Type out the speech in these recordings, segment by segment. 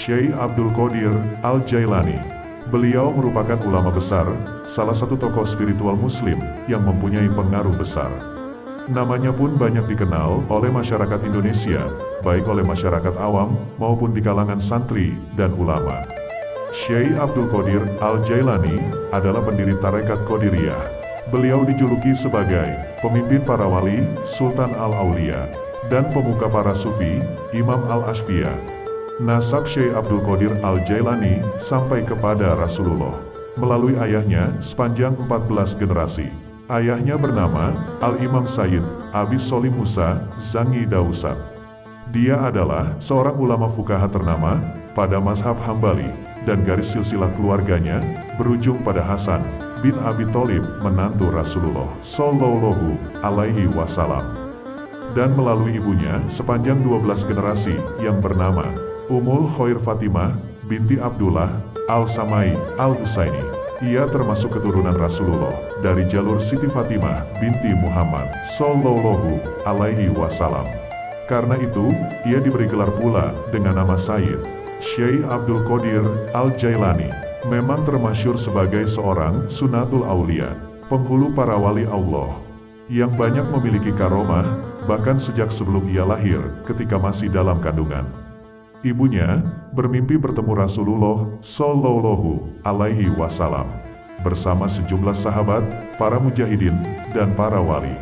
Syekh Abdul Qadir Al-Jailani. Beliau merupakan ulama besar, salah satu tokoh spiritual muslim yang mempunyai pengaruh besar. Namanya pun banyak dikenal oleh masyarakat Indonesia, baik oleh masyarakat awam maupun di kalangan santri dan ulama. Syekh Abdul Qadir Al-Jailani adalah pendiri Tarekat Qadiriyah. Beliau dijuluki sebagai pemimpin para wali, Sultan Al-Aulia, dan pemuka para sufi, Imam Al-Asfiya. Nasab Syekh Abdul Qadir Al-Jailani sampai kepada Rasulullah melalui ayahnya sepanjang 14 generasi. Ayahnya bernama Al-Imam Sayyid Abi Solim Musa Zangi Dausat. Dia adalah seorang ulama fuqaha ternama pada mazhab Hambali, dan garis silsilah keluarganya berujung pada Hasan bin Abi Thalib, menantu Rasulullah Shallallahu Alaihi Wasallam, dan melalui ibunya sepanjang 12 generasi yang bernama Ummul Khair Fatimah binti Abdullah Al-Samai Al-Husaini. Ia termasuk keturunan Rasulullah dari jalur Siti Fatimah binti Muhammad Sallallahu Alaihi Wasallam. Karena itu, ia diberi gelar pula dengan nama Sayyid. Syekh Abdul Qadir Al-Jailani memang termasyhur sebagai seorang Sunatul Aulia, penghulu para wali Allah, yang banyak memiliki karomah, bahkan sejak sebelum ia lahir ketika masih dalam kandungan. Ibunya bermimpi bertemu Rasulullah Shallallahu Alaihi Wasallam bersama sejumlah sahabat, para mujahidin, dan para wali.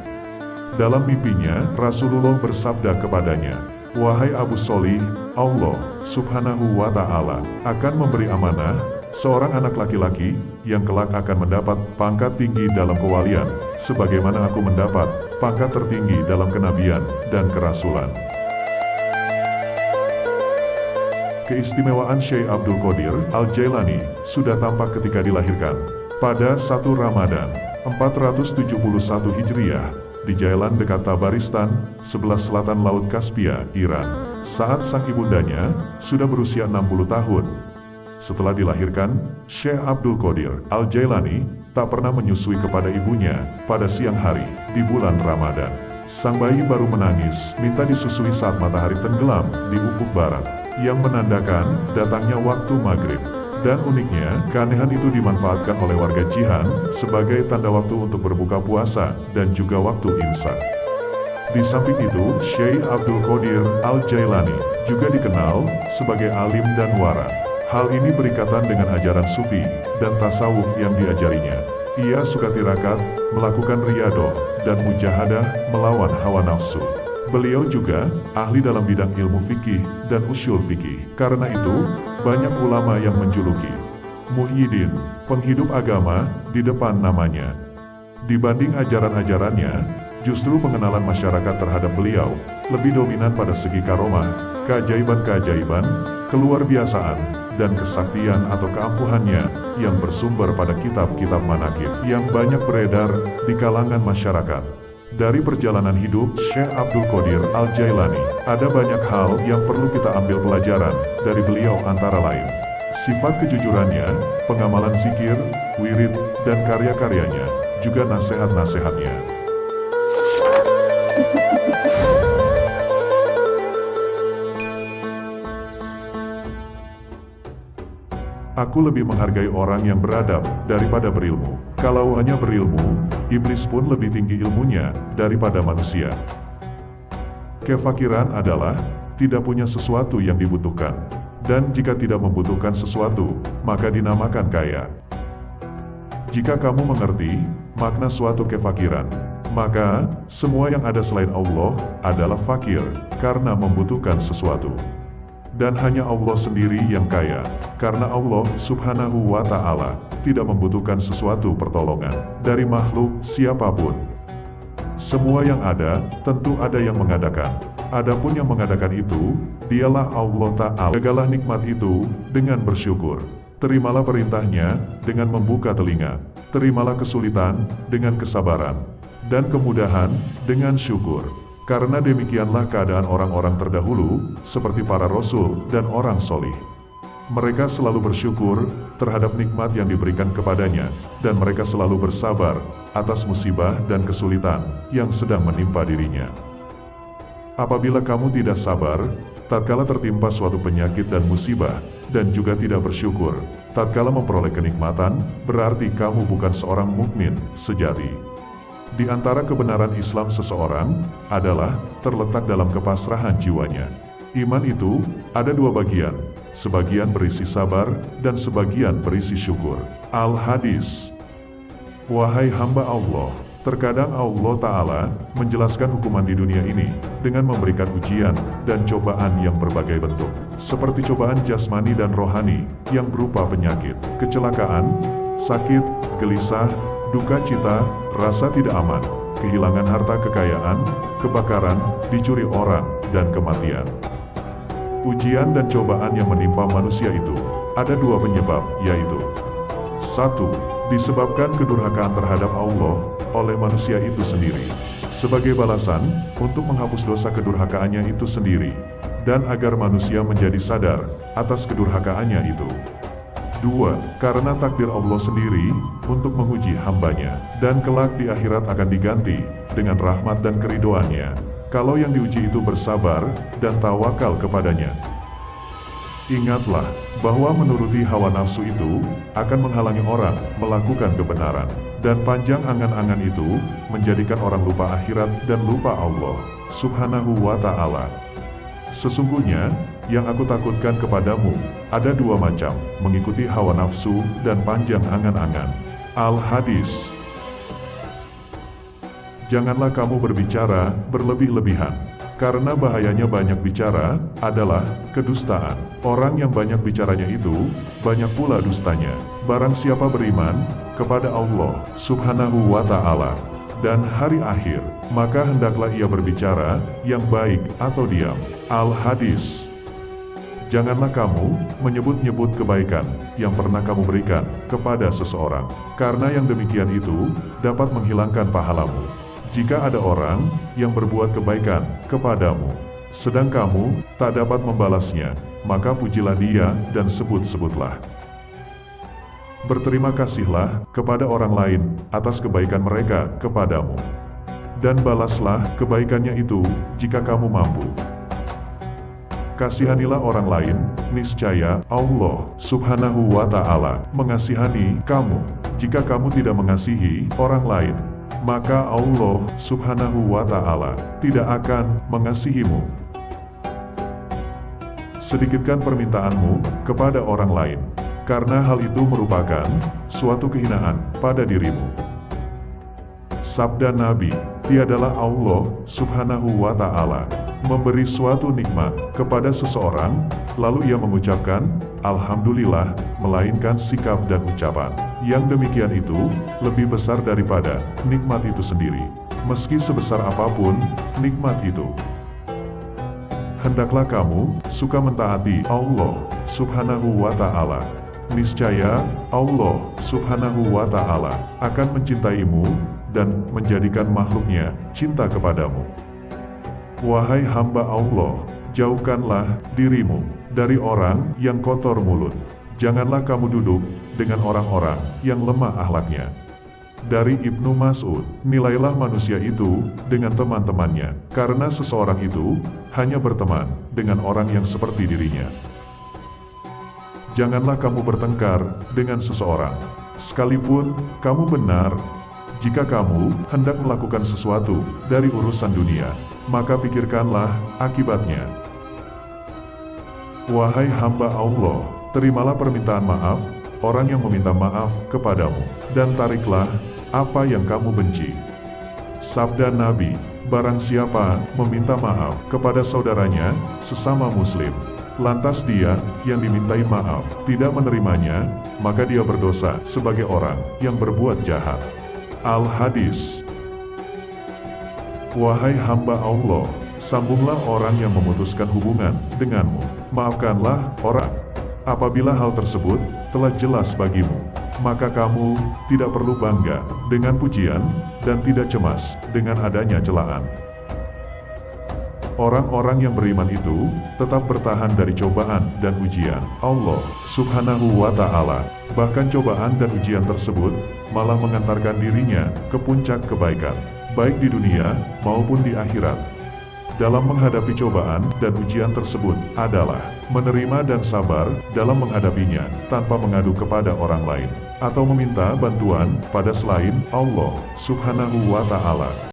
Dalam mimpinya, Rasulullah bersabda kepadanya, "Wahai Abu Sholih, Allah Subhanahu wa Ta'ala akan memberi amanah seorang anak laki-laki yang kelak akan mendapat pangkat tinggi dalam kewalian, sebagaimana aku mendapat pangkat tertinggi dalam kenabian dan kerasulan." Keistimewaan Syekh Abdul Qadir Al-Jailani sudah tampak ketika dilahirkan pada 1 Ramadan 471 Hijriah di Jailan dekat Tabaristan, sebelah selatan Laut Kaspia, Iran, saat sang ibundanya sudah berusia 60 tahun. Setelah dilahirkan, Syekh Abdul Qadir Al-Jailani tak pernah menyusui kepada ibunya pada siang hari di bulan Ramadan. Sang bayi baru menangis, minta disusui saat matahari tenggelam di ufuk barat, yang menandakan datangnya waktu maghrib. Dan uniknya, keanehan itu dimanfaatkan oleh warga Jihan sebagai tanda waktu untuk berbuka puasa dan juga waktu imsak. Di samping itu, Syekh Abdul Qadir Al-Jailani juga dikenal sebagai alim dan wara. Hal ini berikatan dengan ajaran sufi dan tasawuf yang diajarinya. Ia suka tirakat, melakukan riyadoh, dan mujahadah melawan hawa nafsu. Beliau juga ahli dalam bidang ilmu fikih dan usyul fikih. Karena itu, banyak ulama yang menjuluki Muhyiddin, penghidup agama, di depan namanya. Dibanding ajaran-ajarannya, justru pengenalan masyarakat terhadap beliau lebih dominan pada segi karomah, keajaiban-keajaiban, keluar biasaan, dan kesaktian atau keampuhannya yang bersumber pada kitab-kitab manaqib yang banyak beredar di kalangan masyarakat. Dari perjalanan hidup Syekh Abdul Qadir Al-Jailani, ada banyak hal yang perlu kita ambil pelajaran dari beliau, antara lain sifat kejujurannya, pengamalan zikir, wirid, dan karya-karyanya, juga nasihat-nasihatnya. Aku lebih menghargai orang yang beradab daripada berilmu. Kalau hanya berilmu, iblis pun lebih tinggi ilmunya daripada manusia. Kefakiran adalah tidak punya sesuatu yang dibutuhkan. Dan jika tidak membutuhkan sesuatu, maka dinamakan kaya. Jika kamu mengerti makna suatu kefakiran, maka semua yang ada selain Allah adalah fakir karena membutuhkan sesuatu. Dan hanya Allah sendiri yang kaya, karena Allah Subhanahu wa Ta'ala tidak membutuhkan sesuatu pertolongan dari makhluk siapapun. Semua yang ada, tentu ada yang mengadakan. Adapun yang mengadakan itu, dialah Allah Ta'ala. Jagalah nikmat itu dengan bersyukur. Terimalah perintahnya dengan membuka telinga. Terimalah kesulitan dengan kesabaran. Dan kemudahan dengan syukur. Karena demikianlah keadaan orang-orang terdahulu, seperti para rasul dan orang solih. Mereka selalu bersyukur terhadap nikmat yang diberikan kepadanya, dan mereka selalu bersabar atas musibah dan kesulitan yang sedang menimpa dirinya. Apabila kamu tidak sabar, tatkala tertimpa suatu penyakit dan musibah, dan juga tidak bersyukur, tatkala memperoleh kenikmatan, berarti kamu bukan seorang mukmin sejati. Di antara kebenaran Islam seseorang adalah terletak dalam kepasrahan jiwanya. Iman itu ada dua bagian, sebagian berisi sabar dan sebagian berisi syukur. Al-Hadis. Wahai hamba Allah, terkadang Allah Ta'ala menjelaskan hukuman di dunia ini dengan memberikan ujian dan cobaan yang berbagai bentuk, seperti cobaan jasmani dan rohani yang berupa penyakit, kecelakaan, sakit, gelisah, duka cita, rasa tidak aman, kehilangan harta kekayaan, kebakaran, dicuri orang, dan kematian. Ujian dan cobaan yang menimpa manusia itu ada dua penyebab, yaitu 1. Disebabkan kedurhakaan terhadap Allah oleh manusia itu sendiri, sebagai balasan untuk menghapus dosa kedurhakaannya itu sendiri, dan agar manusia menjadi sadar atas kedurhakaannya itu. 2. Karena takdir Allah sendiri untuk menguji hambanya, dan kelak di akhirat akan diganti dengan rahmat dan keridoannya, kalau yang diuji itu bersabar dan tawakal kepadanya. Ingatlah bahwa menuruti hawa nafsu itu akan menghalangi orang melakukan kebenaran, dan panjang angan-angan itu menjadikan orang lupa akhirat dan lupa Allah Subhanahu wa Ta'ala. Sesungguhnya, yang aku takutkan kepadamu ada dua macam, mengikuti hawa nafsu dan panjang angan-angan. Al-Hadis. Janganlah kamu berbicara berlebih-lebihan, karena bahayanya banyak bicara adalah kedustaan. Orang yang banyak bicaranya itu, banyak pula dustanya. Barang siapa beriman kepada Allah Subhanahu wa Ta'ala dan hari akhir, maka hendaklah ia berbicara yang baik atau diam. Al-Hadis. Janganlah kamu menyebut-nyebut kebaikan yang pernah kamu berikan kepada seseorang, karena yang demikian itu dapat menghilangkan pahalamu. Jika ada orang yang berbuat kebaikan kepadamu, sedang kamu tak dapat membalasnya, maka pujilah dia dan sebut-sebutlah. Berterima kasihlah kepada orang lain atas kebaikan mereka kepadamu, dan balaslah kebaikannya itu jika kamu mampu. Kasihanilah orang lain, niscaya Allah Subhanahu wa Ta'ala mengasihani kamu. Jika kamu tidak mengasihi orang lain, maka Allah Subhanahu wa Ta'ala tidak akan mengasihimu. Sedikitkan permintaanmu kepada orang lain, karena hal itu merupakan suatu kehinaan pada dirimu. Sabda Nabi, tiadalah Allah Subhanahu wa Ta'ala memberi suatu nikmat kepada seseorang, lalu ia mengucapkan Alhamdulillah, melainkan sikap dan ucapan yang demikian itu lebih besar daripada nikmat itu sendiri, meski sebesar apapun nikmat itu. Hendaklah kamu suka mentaati Allah Subhanahu wa Ta'ala. Niscaya Allah Subhanahu wa Ta'ala akan mencintaimu dan menjadikan makhluknya cinta kepadamu. Wahai hamba Allah, jauhkanlah dirimu dari orang yang kotor mulut. Janganlah kamu duduk dengan orang-orang yang lemah akhlaknya. Dari Ibnu Mas'ud, nilailah manusia itu dengan teman-temannya, karena seseorang itu hanya berteman dengan orang yang seperti dirinya. Janganlah kamu bertengkar dengan seseorang, sekalipun kamu benar. Jika kamu hendak melakukan sesuatu dari urusan dunia, maka pikirkanlah akibatnya. Wahai hamba Allah, terimalah permintaan maaf orang yang meminta maaf kepadamu, dan tariklah apa yang kamu benci. Sabda Nabi, barang siapa meminta maaf kepada saudaranya sesama muslim, lantas dia yang dimintai maaf tidak menerimanya, maka dia berdosa sebagai orang yang berbuat jahat. Al-Hadis. Wahai hamba Allah, sambunglah orang yang memutuskan hubungan denganmu. Maafkanlah orang. Apabila hal tersebut telah jelas bagimu, maka kamu tidak perlu bangga dengan pujian dan tidak cemas dengan adanya celaan. Orang-orang yang beriman itu tetap bertahan dari cobaan dan ujian Allah Subhanahu wa Ta'ala. Bahkan cobaan dan ujian tersebut malah mengantarkan dirinya ke puncak kebaikan, baik di dunia maupun di akhirat. Dalam menghadapi cobaan dan ujian tersebut adalah menerima dan sabar dalam menghadapinya tanpa mengadu kepada orang lain atau meminta bantuan pada selain Allah Subhanahu wa Ta'ala.